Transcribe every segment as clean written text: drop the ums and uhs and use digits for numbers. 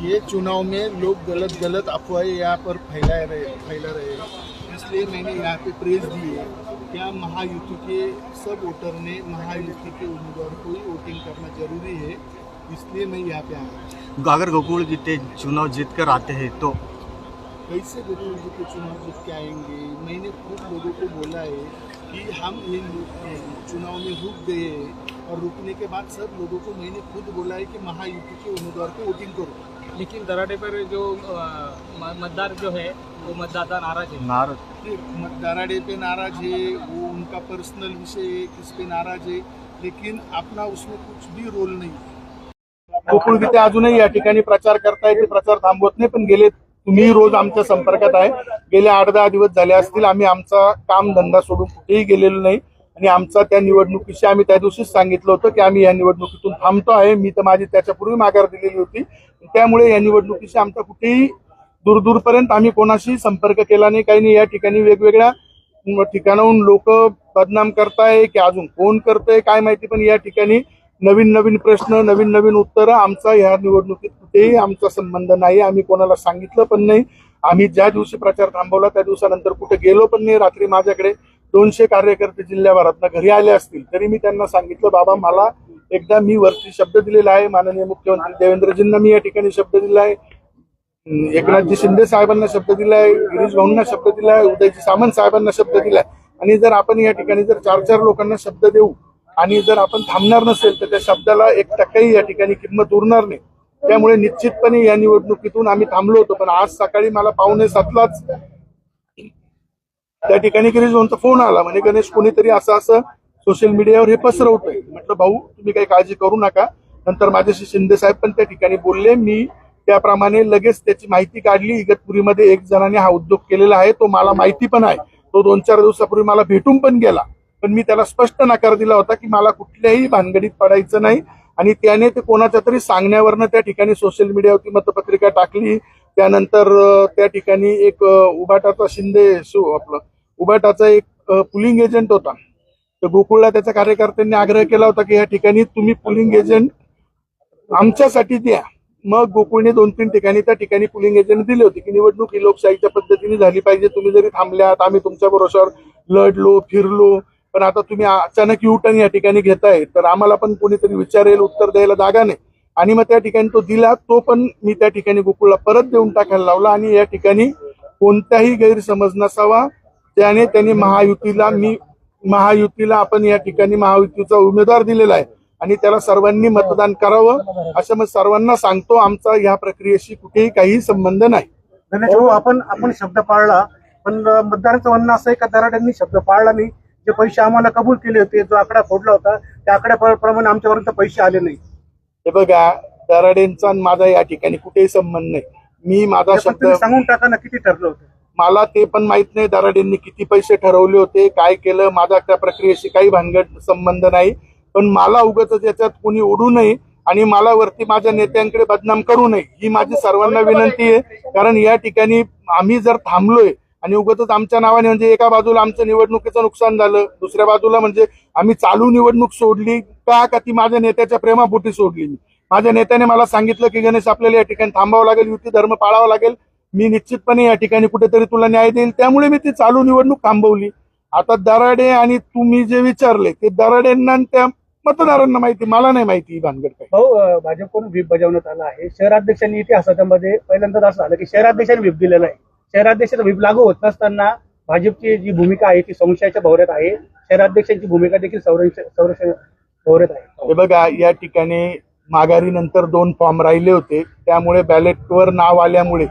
ये चुनाव में लोग गलत गलत अफवाहें यहाँ पर फैला रहे हैं, इसलिए मैंने यहाँ पे प्रेस दी है। क्या महायुति के सब वोटर ने महायुति के उम्मीदवार को ही वोटिंग करना जरूरी है, इसलिए मैं यहाँ पे आया। अगर गोकुल जीते चुनाव जीत कर आते हैं तो कैसे गोकुल जी के चुनाव जीत के आएंगे? मैंने खुद लोगों को बोला है कि हम ये चुनाव में रुक गए और रुकने के बाद सब लोगों को मैंने खुद बोला है कि महायुति के उम्मीदवार को वोटिंग करो। लेकिन दराटे पर जो मतदार जो है वो मतदाता नाराज है। दराडे पे नाराज है, वो उनका पर्सनल विषय है, किस पे नाराज है, लेकिन अपना उसमें कुछ भी रोल नहीं। गोकुळ गीते अजूनही या ठिकाणी प्रचार करतायत, ते प्रचार थांबवत नाही, पण गेले तुम्ही रोज आमच्या संपर्कात आहे। गेले 8-10 दिवस झाले असतील आम्ही आमचा काम धंदा सोडून कुठेही गेलेलो नाही आणि आमचा त्या निवडणुकीशी आम्ही त्या दिवशीच सांगितलं होतं की आम्ही या निवडणुकीतून थांबतो आहे। मी तर माझी त्याच्यापूर्वी माघार दिलेली होती, त्यामुळे या निवडणुकीशी आमचा कुठेही दूरपर्यंत आम्ही कोणाशी संपर्क केला नाही, काही नाही। या ठिकाणी वेगवेगळ्या ठिकाणाहून लोक बदनाम करताय की अजून कोण करतंय काय माहिती, पण या ठिकाणी नवीन प्रश्न नवीन उत्तरं आमचा या निवडणुकीत कुठेही आमचा संबंध नाही। आम्ही कोणाला सांगितलं पण नाही। आम्ही ज्या दिवशी प्रचार थांबवला त्या दिवसानंतर कुठे गेलो पण नाही। रात्री माझ्याकडे 200 कार्यकर्ते जिल्ह्याभरातनं घरी आले असतील तरी मी त्यांना सांगितलं, बाबा मला एकदा मी वरती शब्द दिलेला आहे, माननीय मुख्यमंत्री देवेंद्रजींना मी या ठिकाणी शब्द दिला आहे, एकनाथजी शिंदे साहेबांना शब्द दिलाय, गिरीश भाऊंना शब्द दिलाय, उदयजी सामंत साहेबांना शब्द दिलाय। आणि जर आपण या ठिकाणी जर 4-4 लोकांना शब्द देऊ आणि जर आपण थांबणार नसेल तर त्या शब्दाला 1% या ठिकाणी किंमत उरणार नाही। त्यामुळे निश्चितपणे या निवडणुकीतून आम्ही थांबलो होतो, पण आज सकाळी मला 6:45 त्या ठिकाणी गिरीश भाऊंचा फोन आला, म्हणे गणेश कोणीतरी असं सोशल मीडियावर हे पसरवतोय। म्हटलं भाऊ तुम्ही काही काळजी करू नका। नंतर माझ्याशी शिंदे साहेब पण त्या ठिकाणी बोलले, मी त्याप्रमाणे लगेच त्याची माहिती काढली। इगतपुरीमध्ये एक जणांनी हा उद्योग केलेला आहे, तो मला माहिती पण आहे, तो 2-4 दिवसापूर्वी मला भेटून पण गेला, पण मी त्याला स्पष्ट नकार दिला होता की मला कुठल्याही भानगडीत पडायचं नाही। आणि त्याने ते कोणाच्या तरी सांगण्यावरनं त्या ठिकाणी सोशल मीडियावरती मतपत्रिका टाकली। त्यानंतर त्या ठिकाणी एक उबाटाचा उबाटाचा एक पुलिंग एजंट होता, तर गोकुळला त्याच्या कार्यकर्त्यांनी आग्रह केला होता की या ठिकाणी तुम्ही पुलिंग एजंट आमच्यासाठी द्या। मग गोकुळने 2-3 ठिकाणी त्या ठिकाणी पुलिंग एजंट दिले होते की निवडणूक ही लोकशाहीच्या पद्धतीने झाली पाहिजे, तुम्ही जरी थांबल्यात आम्ही तुमच्या भरोशावर लढलो फिरलो, पण आता तुम्ही अचानक U-टर्न या ठिकाणी घेताय तर आम्हाला पण कोणीतरी विचारेल, उत्तर द्यायला जागा नाही। आणि मग त्या ठिकाणी तो दिला, तो पण मी त्या ठिकाणी गोकुळला परत देऊन टाकायला लावला। आणि या ठिकाणी कोणताही गैरसमज नसावा, त्यांनी महायुतीला आपण या ठिकाणी महायुतीचा उमेदवार दिलेला आहे आणि त्याला सर्वांनी मतदान करावं असं मग सर्वांना सांगतो। आमचा या प्रक्रियेशी कुठेही काही संबंध नाही। गणेश भाऊ, आपण शब्द पाळला, पण मतदारांचं म्हणणं असं आहे का दराड्यांनी शब्द पाळला नाही। जे पैसे आम्हाला कबूल केले होते, जो आकडा फोडला होता त्या आकड्याप्रमाणे आमच्यापर्यंत पैसे आले नाही। हे बघा, दराडेंचा आणि माझा या ठिकाणी कुठेही संबंध नाही। मी माझा शब्द सांगून टाका ना किती ठरलं होतं। मला ते पण माहित नाही दराडेंनी किती पैसे ठरवले होते, काय केलं, माझा त्या प्रक्रियेशी काही भानगड संबंध नाही। पण मला उगाच याच्यात कोणी ओढू नये आणि मला वरती माझ्या नेत्यांकडे बदनाम करू नये ही माझी सर्वांना विनंती आहे। कारण या ठिकाणी आम्ही जर थांबलोय आणि उगाच आमच्या नावाने म्हणजे एका बाजूला आमचं निवडणुकीचं नुकसान झालं, दुसऱ्या बाजूला म्हणजे आम्ही चालू निवडणूक सोडली का ती माझ्या नेत्याच्या प्रेमापोटी सोडली। माझ्या नेत्याने मला सांगितलं की गणेश आपल्याला या ठिकाणी थांबावं लागेल, युती धर्म पाळावा लागेल, मी निश्चितपणे या ठिकाणी कुठेतरी तुला न्याय देईल, त्यामुळे मी ती चालू निवडणूक थांबवली। आता दराडे आणि तुम्ही जे विचारले ते दराडेंना त्या मतदारांना माहिती, मला नाही माहिती भानगड काय। भाऊ, भाजपकडून व्हीप बजावण्यात आला आहे। शहराध्यक्षांनी इतिहासामध्ये पहिल्यांदा असं झालं की शहराध्यक्षांनी व्हीप दिलेला आहे। शहराध्यक्षाचा व्हीप लागू होत नसताना भाजपची जी भूमिका आहे ती संशयाच्या भोवऱ्यात आहे, शहराध्यक्षांची भूमिका देखील संरक्षण भोवऱ्यात आहे। हे बघा, या ठिकाणी माघारीनंतर 2 फॉर्म राहिले होते, त्यामुळे बॅलेटवर नाव आल्यामुळे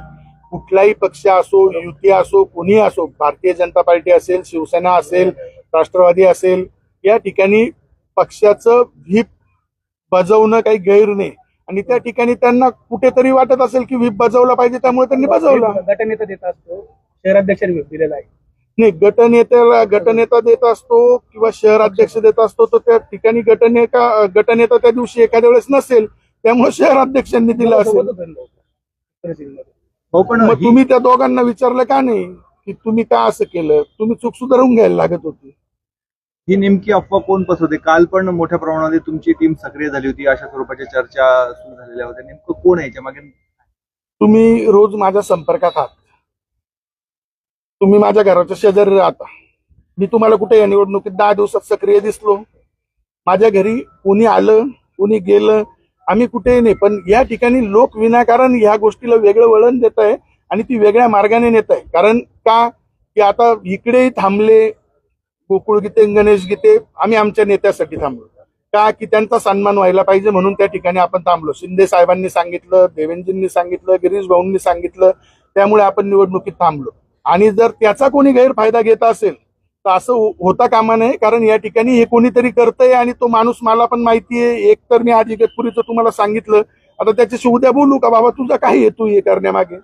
कुठलाही पक्ष असो, युती असो, कोणी असो, भारतीय जनता पार्टी असेल, शिवसेना असेल, राष्ट्रवादी असेल, या ठिकाणी पक्षाचं व्हीप बजावणं काही गैर नाही। आणि त्या ठिकाणी त्यांना कुठेतरी वाटत असेल की व्हीप बजावला पाहिजे, त्यामुळे त्यांनी बजावला। गटनेता देत असतो, शहराध्यक्षांनी व्हीप दिलेला आहे। नाही, गटनेता देत असतो किंवा शहर अध्यक्ष देत असतो, तर त्या ठिकाणी गटनेता त्या दिवशी एखाद्या वेळेस नसेल, त्यामुळे शहर अध्यक्षांनी दिला असेल। मग तुम्ही त्या दोघांना विचारलं का नाही की तुम्ही का असं केलं, तुम्ही चूक सुधारून घ्यायला लागत होती। ही नेमकी अफवा कोण पसरवते? काल पण मोठ्या प्रमाणामध्ये तुमची टीम सक्रिय झाली होती, अशा स्वरूपाच्या चर्चा सुरू झालेल्या होत्या, नेमकं कोण आहे याच्या मागे? तुम्ही रोज माझ्या संपर्कात आहात, तुम्ही माझ्या घराच्या शेजारी राहता. मी तुम्हाला कुठे या निवडणुकीत 10 दिवसात सक्रिय दिसलो? माझ्या घरी कोणी आलं, कोणी गेलं, आम्ही कुठेही नाही. पण या ठिकाणी लोक विनाकारण ह्या गोष्टीला वेगळं वळण देत आहे आणि ती वेगळ्या मार्गाने नेत आहे. कारण का की आता इकडे थांबले गोकुळ गीते, गणेश गीते, आम्ही आमच्या नेत्यासाठी थांबलो का की त्यांचा सन्मान व्हायला पाहिजे म्हणून त्या ठिकाणी आपण थांबलो. शिंदे साहेबांनी सांगितलं, देवेंद्रजींनी सांगितलं, गिरीश भाऊंनी सांगितलं, त्यामुळे आपण निवडणुकीत थांबलो. आणि जर त्याचा कोणी गैरफायदा घेत असेल तर असं होता कामा नये. कारण या ठिकाणी हे कोणीतरी करतंय आणि तो माणूस मला पण माहिती आहे. एक तर मी आज इगतपुरीचं तुम्हाला सांगितलं, आता त्याच्याशी उद्या बोलू का बाबा तुझा काय हेतू हे करण्यामागे.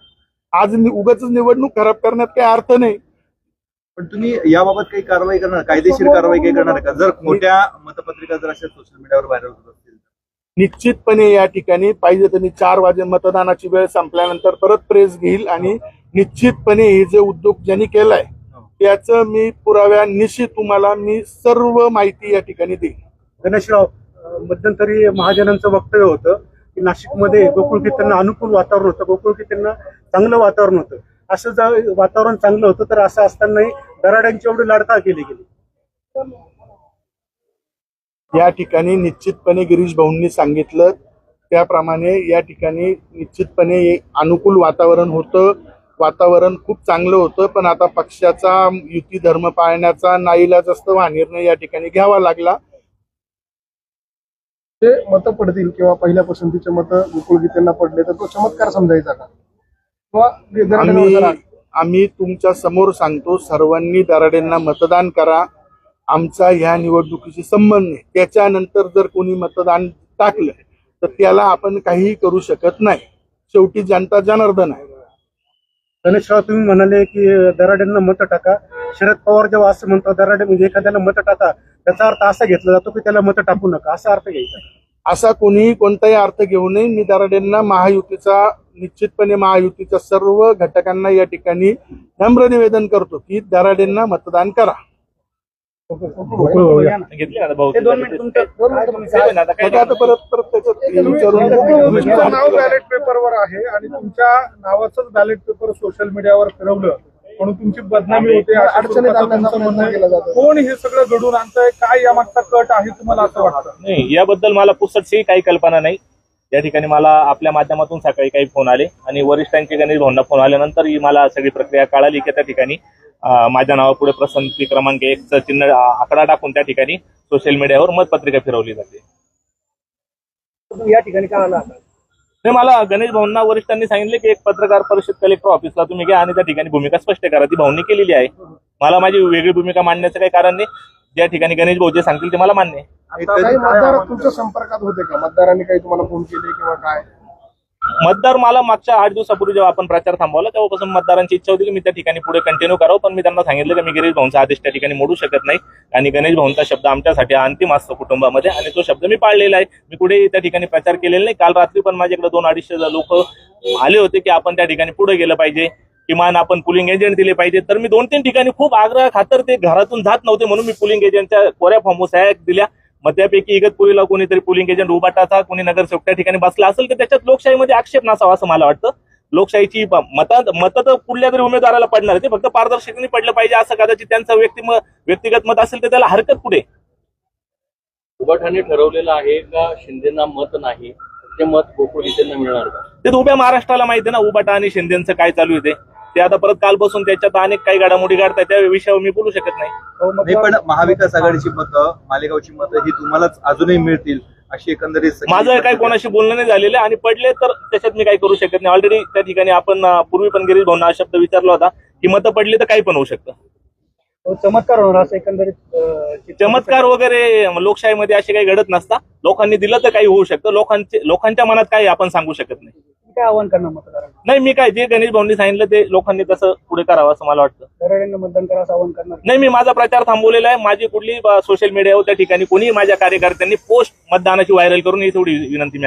आज उगाच निवडणूक खराब करण्यात काही अर्थ नाही. पण तुम्ही याबाबत काही कारवाई करणार, कायदेशीर कारवाई काही करणार का जर खोट्या मतपत्रिका जर अशा सोशल मीडियावर व्हायरल होत असतील? निश्चितपणे या ठिकाणी पाहिजे तर मी 4 वाजे मतदानाची वेळ संपल्यानंतर परत प्रेस घेईल आणि निश्चितपणे हे जे उद्योग ज्यांनी केलाय त्याचं मी पुराव्यानिशी तुम्हाला मी सर्व माहिती या ठिकाणी देईन. गणेशराव, मध्यंतरी महाजनांचं वक्तव्य होतं की नाशिकमध्ये गोकुळ गीतांना अनुकूल वातावरण होतं, गोकुळ गीतांना चांगलं वातावरण होतं. असं जर वातावरण चांगलं होतं तर असं असतानाही दराड्यांची एवढी लाडका केली गेली. या ठिकाणी निश्चितपणे गिरीश भाऊंनी सांगितलं त्याप्रमाणे या ठिकाणी निश्चितपणे अनुकूल वातावरण होतं, वातावरण खूप चांगलं होतं. पण आता पक्षाचा युती धर्म पाळण्याचा नाईलाज असतो हा निर्णय या ठिकाणी घ्यावा लागला. ते मतं पडतील किंवा पहिल्या पसंतीचे मतं गोकुळ गीतेंना पडले तर तो चमत्कार समजायचा का? आम्ही तुमच्या समोर सांगतो, सर्वांनी दराडेंना मतदान करा. आमचा ह्या निवडणुकीशी संबंध नाही. त्याच्यानंतर जर कोणी मतदान टाकलं तर त्याला आपण काहीही करू शकत नाही. शेवटी जनता जनार्दन आहे. गणेशराव, तुम्ही म्हणाले की दराड्यांना मतं टाका. शरद पवार जेव्हा असं म्हणतो दराडे म्हणजे एखाद्याला मतं टाका, त्याचा अर्थ असा घेतला जातो की त्याला मतं टाकू नका, असा अर्थ घ्यायचा. असा कोणीही कोणताही अर्थ घेऊ नये. मी दराडेंना निश्चितपणे महायुतीच्या सर्व घटकांना या ठिकाणी नम्र निवेदन करतो की दराडेंना मतदान करा. आता परत विचारून तुमचं नाव बॅलेट पेपरवर आहे आणि तुमच्या नावाचंच बॅलेट पेपर सोशल मीडियावर फिरवलं म्हणून तुमची बदनामी होते. अडचणीत आणण्याचा प्रयत्न केला जातो. कोण हे सगळं घडून आणतंय, काय यामागचा कट आहे तुम्हाला असं वाटतं? नाही, याबद्दल मला पुसटशी काही कल्पना नाही. या ठिकाणी मला आपल्या माध्यमातून सकाळी काही फोन आले आणि वरिष्ठांचे गणेश भाऊंना फोन आल्यानंतर ही मला सगळी प्रक्रिया कळाली की त्या ठिकाणी माझ्या नावापुढे पसंती क्रमांक 1चं चिन्ह आकडा टाकून त्या ठिकाणी सोशल मीडियावर मतपत्रिका फिरवली जाते. या ठिकाणी काय आला? नाही, मला गणेश भाऊंना वरिष्ठांनी सांगितले की एक पत्रकार परिषद कलेक्टर ऑफिसला तुम्ही घ्या आणि त्या ठिकाणी भूमिका स्पष्ट करा. ती भाऊंनी केलेली आहे. मला माझी वेगळी भूमिका मांडण्याचं काही कारण नाही. ज्या ठिकाणी गणेश भाऊ जे सांगतील ते मला मान्य आहे. काही मतदार तुमच्या संपर्कात होते का? मतदारांनी काही तुम्हाला फोन केले किंवा काय? मतदार मला मागच्या 8 दिवसापूर्वी जेव्हा आपण प्रचार थांबवला तेव्हापासून मतदारांची इच्छा होती की मी त्या ठिकाणी पुढे कंटिन्यू करावं. पण मी त्यांना सांगितलं की मी गिरीश भाऊंचा आदेश त्या ठिकाणी मोडू शकत नाही आणि गणेश भाऊंचा शब्द आमच्यासाठी अंतिम असतो कुटुंबामध्ये आणि तो शब्द मी पाळलेला आहे. मी कुठे त्या ठिकाणी प्रचार केलेला नाही. काल रात्री पण माझ्याकडे 200-250 लोक आले होते की आपण त्या ठिकाणी पुढे गेलं पाहिजे, किमान आपण पुलिंग एजंट दिले पाहिजे. तर मी 2-3 ठिकाणी खूप आग्रह खातर ते घरातून जात नव्हते म्हणून मी पुलिंग एजंटच्या कोऱ्या फॉर्मवर सह्या दिल्या. मग त्यापैकी इगतपुरीला कोणीतरी पुलिंग एजंट उभाटाचा कोणी नगरसेवक त्या ठिकाणी बसला असेल तर त्याच्यात लोकशाहीमध्ये आक्षेप नसावा असं मला वाटतं. लोकशाहीची मतं तर कुठल्या तरी उमेदवाराला पडणार आहे, ते फक्त पारदर्शकतेने पडलं पाहिजे असं कदाचित त्यांचं व्यक्तिगत मत असेल तर त्याला हरकत पुढे. उभाटाने ठरवलेलं आहे का शिंदेना मत नाही ते मत गोकुळ गीतेंना मिळणार का? ते उभ्या महाराष्ट्राला माहिती आहे ना उभाटा आणि शिंदेचं काय चालू आहे ते आता परत कालपासून त्याच्यात अनेक काही घडामोडी घडतात. त्या विषयावर मी बोलू शकत नाही. नाही, पण महाविकास आघाडीची मतं, मालेगावची मतं ही तुम्हालाच अजूनही मिळतील अशी एकंदरीत माझं काही कोणाशी बोलणं नाही झालेलं आणि पडले तर त्याच्यात मी काही करू शकत नाही. ऑलरेडी त्या ठिकाणी आपण पूर्वी पण गिरीश भाऊंना हा शब्द विचारला होता की मतं पडली तर काही पण होऊ शकतं. चमत्कार होणार असं एकंदरीत चमत्कार वगैरे लोकशाहीमध्ये असे काही घडत नसता. लोकांनी दिलं तर काही होऊ शकतं. लोकांच्या मनात काही आपण सांगू शकत नाही. काय आव्हान करणार मतदारांना? नाही, मी काय जे गणेश भाऊंनी सांगितलं ते लोकांनी तसं पुढे करावं असं मला वाटतं. दराड्यांना मतदान करा असं आव्हान करणार? नाही, मी माझा प्रचार थांबवलेला आहे. माझी कुठली सोशल मीडियावर त्या ठिकाणी कोणी माझ्या कार्यकर्त्यांनी पोस्ट मतदानाची व्हायरल करून ही थोडी विनंती